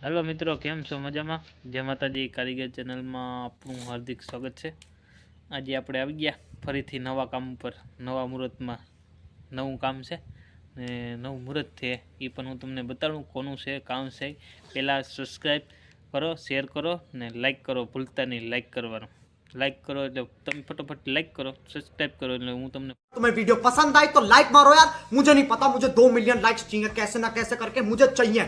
Hello मित्रों, केम छो? मजामां? जय माताजी। कारीगर चेनल में आपनु हार्दिक स्वागत है। आज आपणे आवी गया फरीथी नवा काम पर, नवा मुहूर्त में नवुं काम है ने नवुं मुहूर्त थे ई पण हूँ तमने बताडुं कोनुं छे, काम छे। पहला सब्सक्राइब करो, शेर करो ने लाइक करो, भूलता नहीं लाइक करवानुं। लाइक करो એટલે તમે फटाफट लाइक करो, सब्सक्राइब करो એટલે હું તમને। तुम्हें वीडियो पसंद आई तो लाइक मारो यार। मुझे नहीं पता, मुझे 2 मिलियन लाइक्स चाहिए, कैसे ना कैसे करके मुझे चाहिए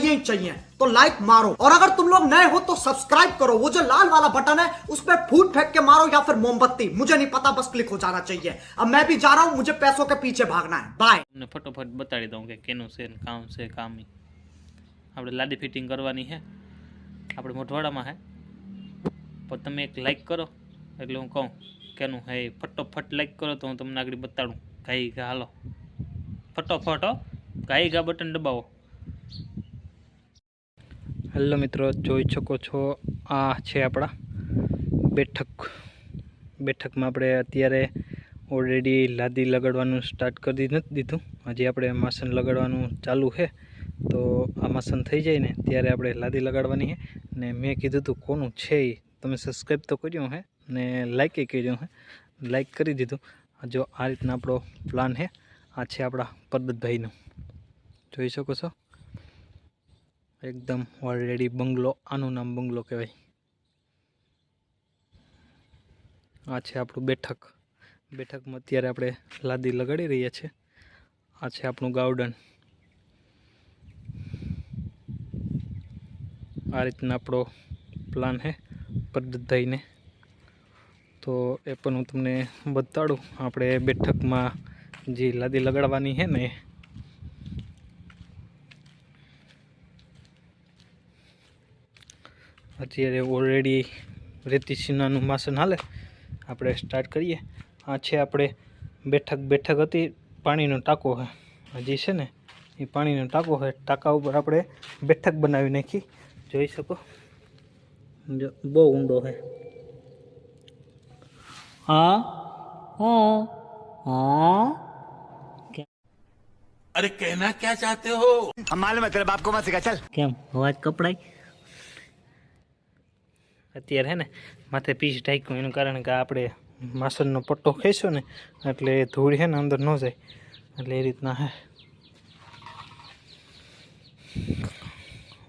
ही चाहिए। तो लाइक मारो, और अगर तुम लोग नए हो तो सब्सक्राइब करो। वो जो लाल वाला बटन है उस पर फूट फेंक के मारो या फिर मोमबत्ती, मुझे नहीं पता, बस क्लिक हो जाना चाहिए। अब मैं भी जा रहा हूं, मुझे पैसों के पीछे भागना है। बाय। તમને ફટોફટ બતાડી દઉં કે કેનું છે ને કામ છે। કામ આપણે લાદી ફિટિંગ કરવાની છે, આપણે મોઢવાડામાં છે। પણ તમે એક લાઈક કરો એટલે હું કહું કેનું હે, ફટોફટ લાઈક કરો તો હું તમને આગળ બતાડું। ઘાઈ ઘા હાલો, ફટોફટ હો, ઘાઈ ઘા બટન દબાવો। હેલો મિત્રો, જોઈ શકો છો આ છે આપણા બેઠકમાં આપણે અત્યારે ઓલરેડી લાદી લગાડવાનું સ્ટાર્ટ કરી દીધું। હજી આપણે માસન લગાડવાનું ચાલુ છે, તો આ માસન થઈ જાય ને ત્યારે આપણે લાદી લગાડવાની છે। ને મેં કીધું હતું કોનું છે એ તમે સબસ્ક્રાઈબ તો કર્યું છે ને લાઈક કર્યું છે, લાઈક કરી દીધું। જો આ રીતના આપણો પ્લાન છે। આ છે આપણા પરબતભાઈનું, જોઈ શકો છો એકદમ ઓલરેડી બંગલો। આનું નામ બંગલો કહેવાય। આ છે આપણું બેઠકમાં અત્યારે આપણે લાદી લગાડી રહ્યા છીએ। આ છે આપણું ગાર્ડન। આ રીતના આપણો પ્લાન છે પરબતભાઈને, તો એ પણ હું તમને બતાડું। આપણે બેઠકમાં જે લાદી લગાડવાની છે ને અત્યારે ઓલરેડી રેતી સીનાનું માસન હાલે, આપણે સ્ટાર્ટ કરીએ। આ છે આપણે બેઠક હતી, પાણીનો ટાંકો છે હજી છે ને એ પાણીનો ટાંકો છે। ટાંકા ઉપર આપણે બેઠક બનાવી નાખી, જોઈ શકો જો બહુ ઊંડો છે। हाँ हाँ हाँ, अरे कहना क्या चाहते हो? हम मालूम है तेरे बाप को मत सिखा, चल। કેમ અવાજ કપડાય? અત્યારે હે ને માથે પીસ ઢાંક્યું, એનું કારણ કે આપણે માસનનો પટ્ટો ખેંચ્યો ને એટલે ધૂળ છે ને અંદર ન જાય, એટલે એ રીતના હે।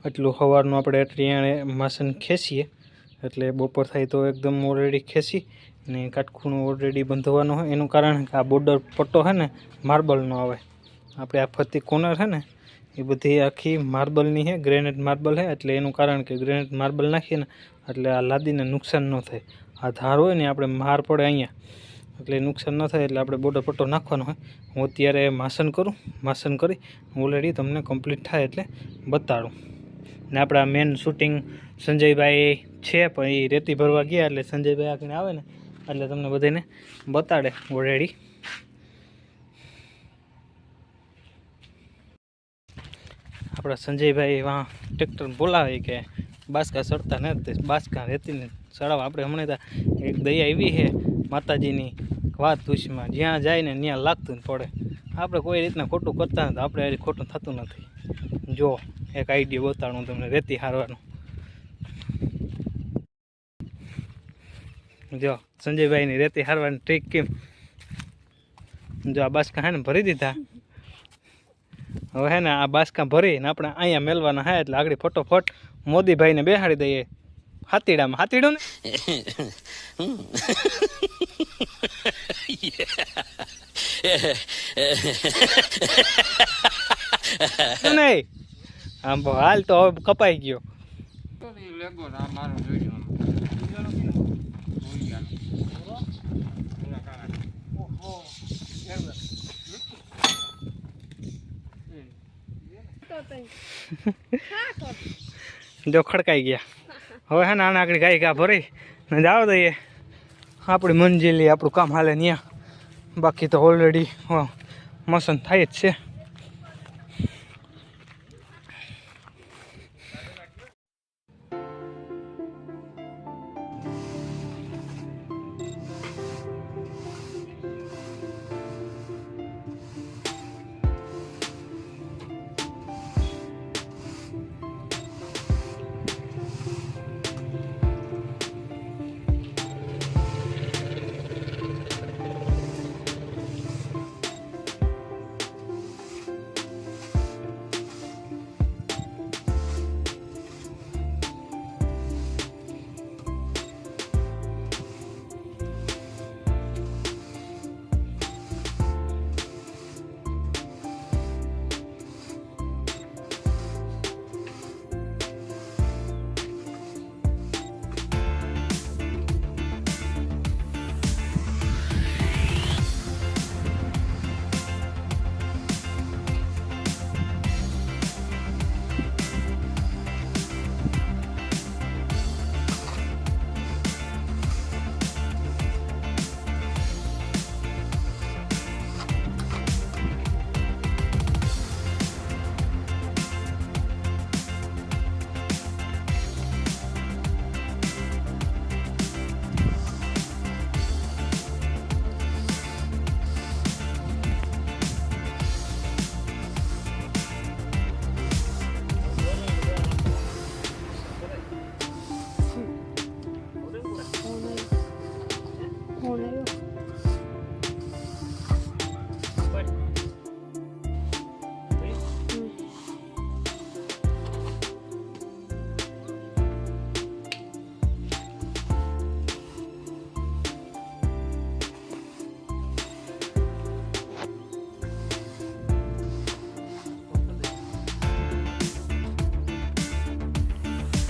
એટલું સવારનું આપણે અઠડિયાણે માસન ખેંચીએ એટલે બપોર થાય તો એકદમ ઓલરેડી ખેંચી ને કાટખૂણો ઓલરેડી બંધવાનો હોય। એનું કારણ કે આ બોર્ડર પટ્ટો છે ને માર્બલનો આવે। આપણે આ ફરતી કોર્નર છે ને એ બધી આખી માર્બલની છે, ગ્રેનાઇટ માર્બલ છે, એટલે એનું કારણ કે ગ્રેનાઇટ માર્બલ નાખીએ ને એટલે આ લાદીને નુકસાન ન થાય। આ ધાર હોય ને આપણે માર પડે અહીંયા એટલે નુકસાન ન થાય, એટલે આપણે બોર્ડર પટ્ટો નાખવાનો હોય। હું અત્યારે માસન કરી ઓલરેડી તમને કમ્પ્લીટ થાય એટલે બતાડું। ને આપણા મેન શૂટિંગ સંજયભાઈ છે, પણ એ રેતી ભરવા ગયા એટલે સંજયભાઈ આગળ આવે ને એટલે તમને બધાને બતાડે ઓલરેડી। આપણા સંજયભાઈ વાં ટ્રેક્ટર બોલાવે કે બાસકા સડતા નથી, બાસકા રેતીને સડાવવા। આપણે હમણાં એક દયા એવી છે માતાજીની વાત ખુશીમાં, જ્યાં જાય ને ત્યાં લાગતું પડે। આપણે કોઈ રીતના ખોટું કરતા નથી, આપણે આ ખોટું થતું નથી। જો એક આઈડિયા બતાડું તમને રેતી હારવાનું। જો સંજયભાઈની રેતી હારવાની ટ્રીક કેમ, જો આ બાસકા હે ને ભરી દીધા। હવે હે ને આ બાસકા ભરીને આપણે અહીંયા મેલવાના હે, એટલે આગળ ફટોફટ મોદીભાઈને બેહાડી દઈએ હાથીડામાં। હાથીડું ને નહીં આમ હાલ તો હવે કપાઈ ગયો। જો ખડકાઈ ગયા। હવે હે ને આને આગળ ગાય ઘા ભરી ને જવા દઈએ આપણી મંજિલે, આપણું કામ હાલે ત્યાં। બાકી તો ઓલરેડી મસન થાય જ છે।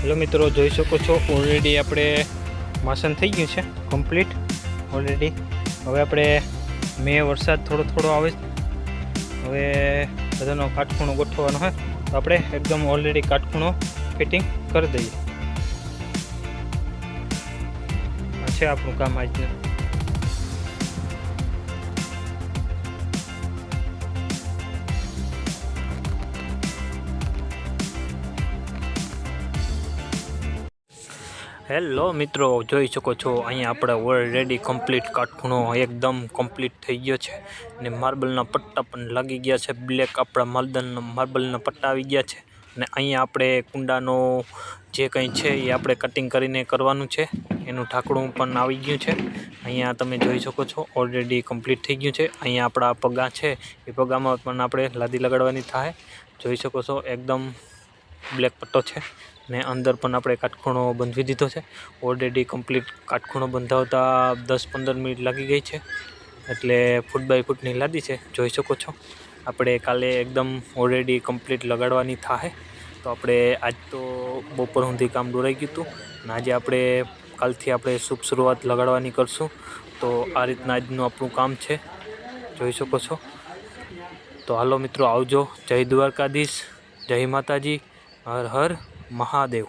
હેલો મિત્રો, જોઈ શકો છો ઓલરેડી આપણે માસન થઈ ગયું છે કમ્પ્લીટ ઓલરેડી. હવે આપણે વરસાદ થોડો આવે, હવે બધાનો કાટખૂણો ગોઠવવાનો હોય તો આપણે એકદમ ઓલરેડી કાટખૂણો ફિટિંગ કરી દઈએ. આ છે આપણું કામ આજનું. હેલો મિત્રો, જોઈ શકો છો અહીંયા આપણે ઓલરેડી કમ્પ્લીટ કાટખૂણો એકદમ કમ્પ્લીટ થઈ ગયો છે ને માર્બલના પટ્ટા પણ લાગી ગયા છે. બ્લેક આપણા માર્બલના પટ્ટા આવી ગયા છે અને અહીંયા આપણે કુંડાનો જે કંઈ છે એ આપણે કટિંગ કરીને કરવાનું છે. એનું ઢાંકણું પણ આવી ગયું છે. અહીંયા તમે જોઈ શકો છો ઓલરેડી કમ્પ્લીટ થઈ ગયું છે. અહીંયા આપણા પગા છે એ પગામાં પણ આપણે લાદી લગાડવાની થાય. જોઈ શકો છો એકદમ બ્લેક પટ્ટો છે ને અંદર પણ આપણે કાટખૂણો બંધાવી દીધો છે. ઓલરેડી કમ્પ્લીટ કાટખૂણો બંધાવતા 10-15 મિનિટ લાગી ગઈ છે. એટલે ફૂટ બાય ફૂટની લાદી છે, જોઈ શકો છો. આપણે કાલે એકદમ ઓલરેડી કમ્પ્લીટ લગાડવાની થાય. તો આપણે આજ તો બપોર સુધી કામ દોરાઈ ગયું હતું અને આજે આપણે કાલથી આપણે શુભ શરૂઆત લગાડવાની કરશું. તો આ રીતના આજનું આપણું કામ છે, જોઈ શકો છો. તો હાલો મિત્રો, આવજો. જય દ્વારકાધીશ, જય માતાજી, હર હર મહાદેવ.